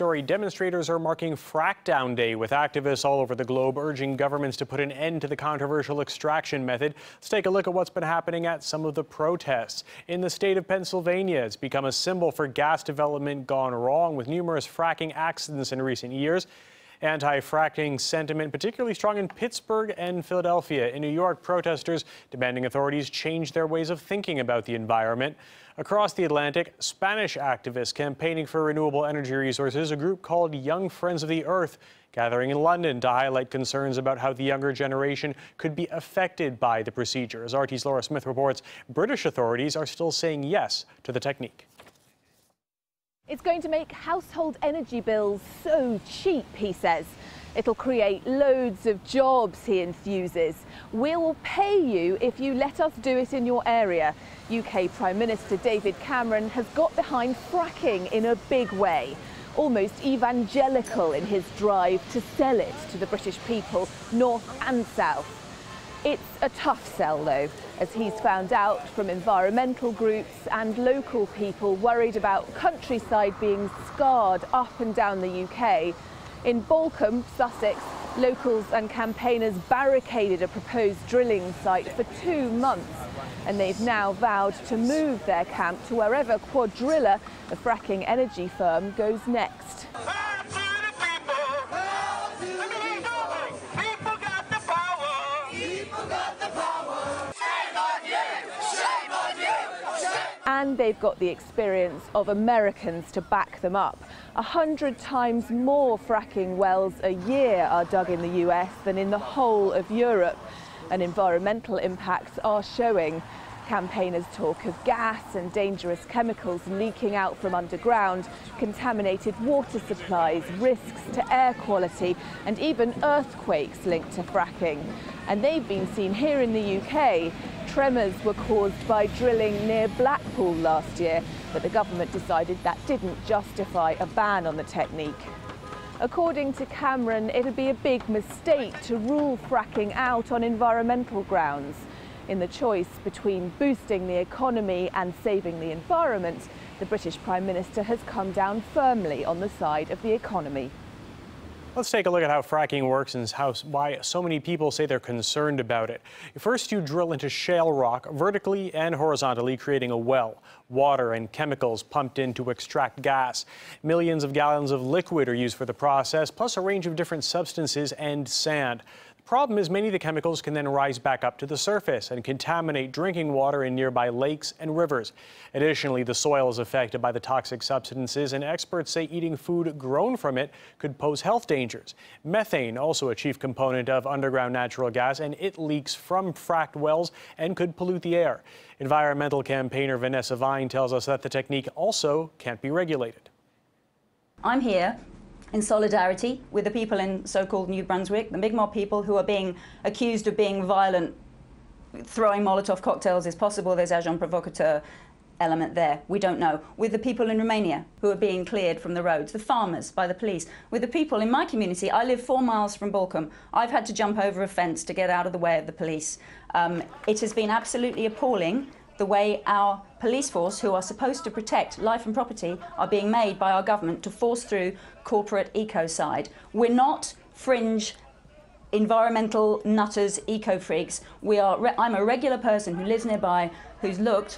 story. Demonstrators are marking Frackdown Day with activists all over the globe urging governments to put an end to the controversial extraction method. Let's take a look at what's been happening at some of the protests. In the state of Pennsylvania, it's become a symbol for gas development gone wrong, with numerous fracking accidents in recent years. Anti-fracking sentiment particularly strong in Pittsburgh and Philadelphia. In New York, protesters demanding authorities change their ways of thinking about the environment. Across the Atlantic, Spanish activists campaigning for renewable energy resources, a group called Young Friends of the Earth, gathering in London to highlight concerns about how the younger generation could be affected by the procedure. As RT's Laura Smith reports, British authorities are still saying yes to the technique. It's going to make household energy bills so cheap, he says. It'll create loads of jobs, he enthuses. We'll pay you if you let us do it in your area. UK Prime Minister David Cameron has got behind fracking in a big way. Almost evangelical in his drive to sell it to the British people, north and south. It's a tough sell, though, as he's found out from environmental groups and local people worried about countryside being scarred up and down the UK. In Balcombe, Sussex, locals and campaigners barricaded a proposed drilling site for 2 months, and they've now vowed to move their camp to wherever Quadrilla, the fracking energy firm, goes next. And they've got the experience of Americans to back them up. 100 times more fracking wells a year are dug in the US than in the whole of Europe, and environmental impacts are showing. Campaigners talk of gas and dangerous chemicals leaking out from underground, contaminated water supplies, risks to air quality, and even earthquakes linked to fracking. And they've been seen here in the UK. Tremors were caused by drilling near Blackpool last year, but the government decided that didn't justify a ban on the technique. According to Cameron, it'd be a big mistake to rule fracking out on environmental grounds. In the choice between boosting the economy and saving the environment, the British Prime Minister has come down firmly on the side of the economy. Let's take a look at how fracking works and why so many people say they're concerned about it. First, you drill into shale rock vertically and horizontally, creating a well. Water and chemicals pumped in to extract gas. Millions of gallons of liquid are used for the process, plus a range of different substances and sand. The problem is many of the chemicals can then rise back up to the surface and contaminate drinking water in nearby lakes and rivers. Additionally, the soil is affected by the toxic substances, and experts say eating food grown from it could pose health dangers. Methane, also a chief component of underground natural gas, and it leaks from fracked wells and could pollute the air. Environmental campaigner Vanessa Vine tells us that the technique also can't be regulated. I'm here in solidarity with the people in so-called New Brunswick, the Mi'kmaq people who are being accused of being violent. Throwing Molotov cocktails is possible. There's agent provocateur element there. We don't know. With the people in Romania who are being cleared from the roads, the farmers by the police. With the people in my community, I live 4 miles from Balcombe. I've had to jump over a fence to get out of the way of the police. It has been absolutely appalling the way our police force, who are supposed to protect life and property, are being made by our government to force through corporate ecocide. We're not fringe environmental nutters, eco-freaks. I'm a regular person who lives nearby, who's looked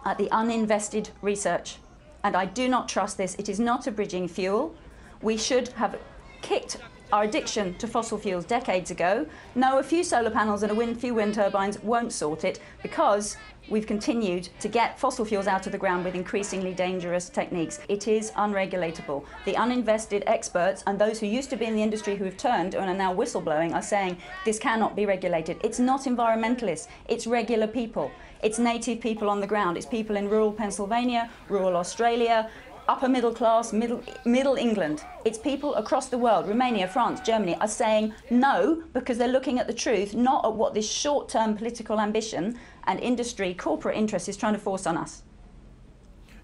at the uninvested research, and I do not trust this. It is not a bridging fuel. We should have kicked our addiction to fossil fuels decades ago. No, a few solar panels and a few wind turbines won't sort it, because we've continued to get fossil fuels out of the ground with increasingly dangerous techniques. It is unregulatable. The uninvested experts and those who used to be in the industry who have turned and are now whistleblowing are saying this cannot be regulated. It's not environmentalists, it's regular people. It's native people on the ground. It's people in rural Pennsylvania, rural Australia, upper middle class, middle England. It's people across the world, Romania, France, Germany, are saying no, because they're looking at the truth, not at what this short-term political ambition and industry, corporate interest is trying to force on us.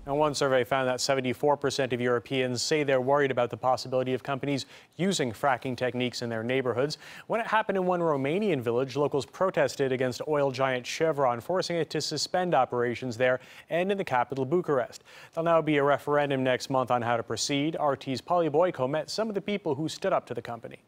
Now, one survey found that 74% of Europeans say they're worried about the possibility of companies using fracking techniques in their neighborhoods. When it happened in one Romanian village, locals protested against oil giant Chevron, forcing it to suspend operations there and in the capital, Bucharest. There'll now be a referendum next month on how to proceed. RT's Polly Boyko met some of the people who stood up to the company.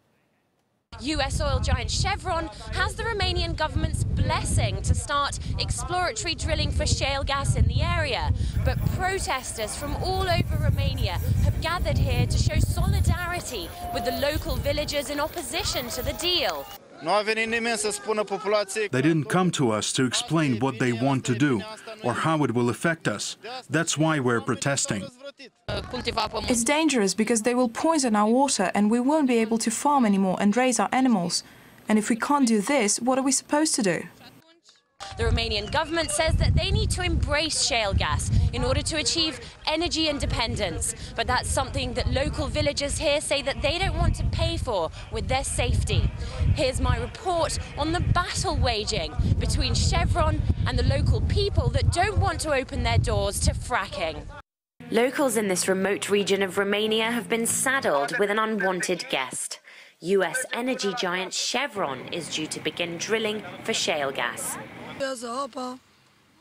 US oil giant Chevron has the Romanian government's blessing to start exploratory drilling for shale gas in the area. But protesters from all over Romania have gathered here to show solidarity with the local villagers in opposition to the deal. They didn't come to us to explain what they want to do or how it will affect us. That's why we're protesting. It's dangerous because they will poison our water and we won't be able to farm anymore and raise our animals. And if we can't do this, what are we supposed to do? The Romanian government says that they need to embrace shale gas in order to achieve energy independence. But that's something that local villagers here say that they don't want to pay for with their safety. Here's my report on the battle waging between Chevron and the local people that don't want to open their doors to fracking. Locals in this remote region of Romania have been saddled with an unwanted guest. US energy giant Chevron is due to begin drilling for shale gas.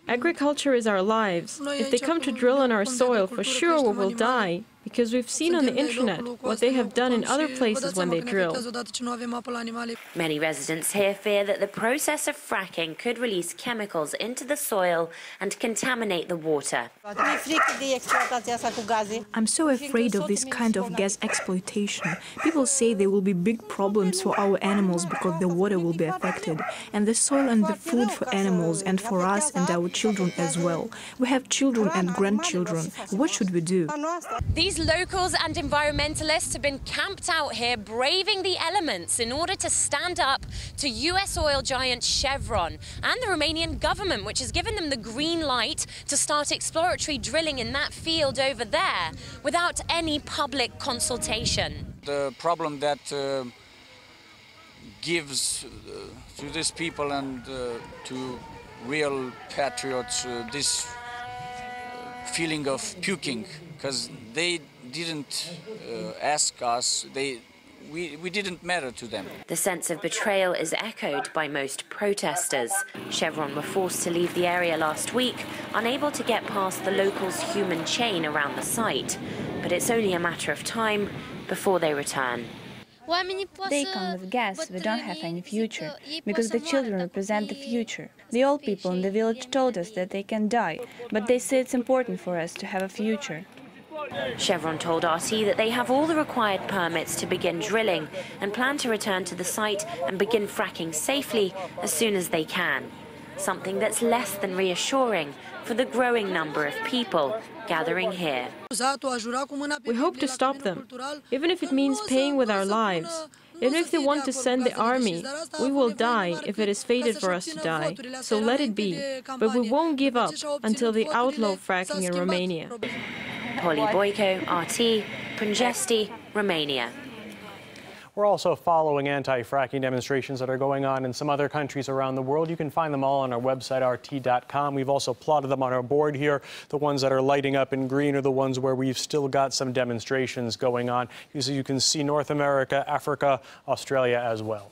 Agriculture is our lives. If they come to drill on our soil, for sure we will die, because we've seen on the internet what they have done in other places when they drill. Many residents here fear that the process of fracking could release chemicals into the soil and contaminate the water. I'm so afraid of this kind of gas exploitation. People say there will be big problems for our animals because the water will be affected, and the soil and the food for animals and for us and our children as well. We have children and grandchildren. What should we do? These locals and environmentalists have been camped out here braving the elements in order to stand up to US oil giant Chevron and the Romanian government, which has given them the green light to start exploratory drilling in that field over there without any public consultation. The problem that gives to these people and to real patriots this feeling of puking, because they didn't ask us, we didn't matter to them. The sense of betrayal is echoed by most protesters. Chevron were forced to leave the area last week, unable to get past the locals' human chain around the site. But it's only a matter of time before they return. They come with gas, we don't have any future, because the children represent the future. The old people in the village told us that they can die, but they say it's important for us to have a future. Chevron told RT that they have all the required permits to begin drilling and plan to return to the site and begin fracking safely as soon as they can. Something that's less than reassuring for the growing number of people gathering here. We hope to stop them, even if it means paying with our lives. Even if they want to send the army, we will die if it is fated for us to die. So let it be. But we won't give up until they outlaw fracking in Romania. Polly Boyko, RT, pregăteşte, Romania. We're also following anti-fracking demonstrations that are going on in some other countries around the world. You can find them all on our website, rt.com. We've also plotted them on our board here. The ones that are lighting up in green are the ones where we've still got some demonstrations going on. You can see North America, Africa, Australia as well.